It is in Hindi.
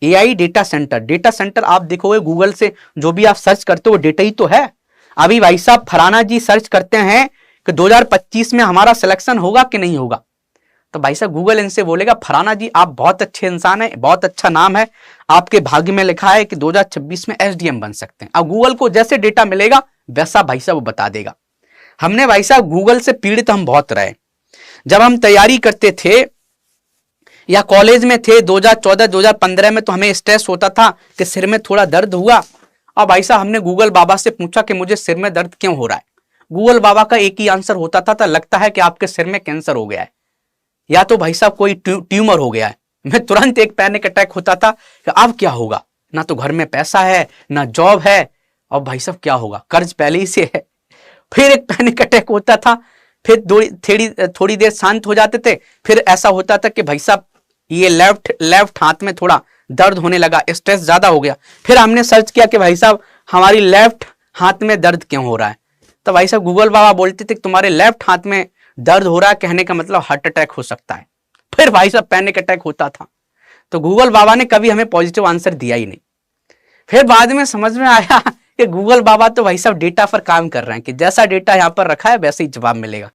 AI data centre. Data centre आप देखोगे गूगल से जो भी आप सर्च करते हो डेटा ही तो है। अभी भाई साहब फराना जी सर्च करते हैं कि 2025 में हमारा सिलेक्शन होगा कि नहीं होगा, तो भाई साहब गूगल इनसे बोलेगा फराना जी आप बहुत अच्छे इंसान हैं, बहुत अच्छा नाम है, आपके भाग्य में लिखा है कि 2026 में एसडीएम बन सकते हैं। अब गूगल को जैसे डेटा मिलेगा वैसा भाई साहब वो बता देगा। हमने भाई साहब गूगल से पीड़ित हम बहुत रहे। जब हम तैयारी करते थे या कॉलेज में थे 2014-2015 में, तो हमें स्ट्रेस होता था कि सिर में थोड़ा दर्द हुआ, और भाई साहब हमने गूगल बाबा से पूछा कि मुझे सिर में दर्द क्यों हो रहा है। गूगल बाबा का एक ही आंसर होता था लगता है कि आपके सिर में कैंसर हो गया है या तो भाई साहब कोई ट्यूमर हो गया है। मैं तुरंत एक पैनिक अटैक होता था कि अब क्या होगा, ना तो घर में पैसा है ना जॉब है, और भाई साहब क्या होगा, कर्ज पहले ही से है। फिर एक पैनिक अटैक होता था, फिर थोड़ी देर शांत हो जाते थे, फिर ऐसा होता था कि भाई साहब ये लेफ्ट हाथ में थोड़ा दर्द होने लगा, स्ट्रेस ज्यादा हो गया। फिर हमने सर्च किया कि भाई साहब हमारी लेफ्ट हाथ में दर्द क्यों हो रहा है, तो भाई साहब गूगल बाबा बोलते थे तुम्हारे लेफ्ट हाथ में दर्द हो रहा है, कहने का मतलब हार्ट अटैक हो सकता है। फिर भाई साहब पैनिक अटैक होता था। तो गूगल बाबा ने कभी हमें पॉजिटिव आंसर दिया ही नहीं। फिर बाद में समझ में आया कि गूगल बाबा तो भाई साहब डेटा पर काम कर रहे हैं कि जैसा डेटा यहाँ पर रखा है वैसे ही जवाब मिलेगा।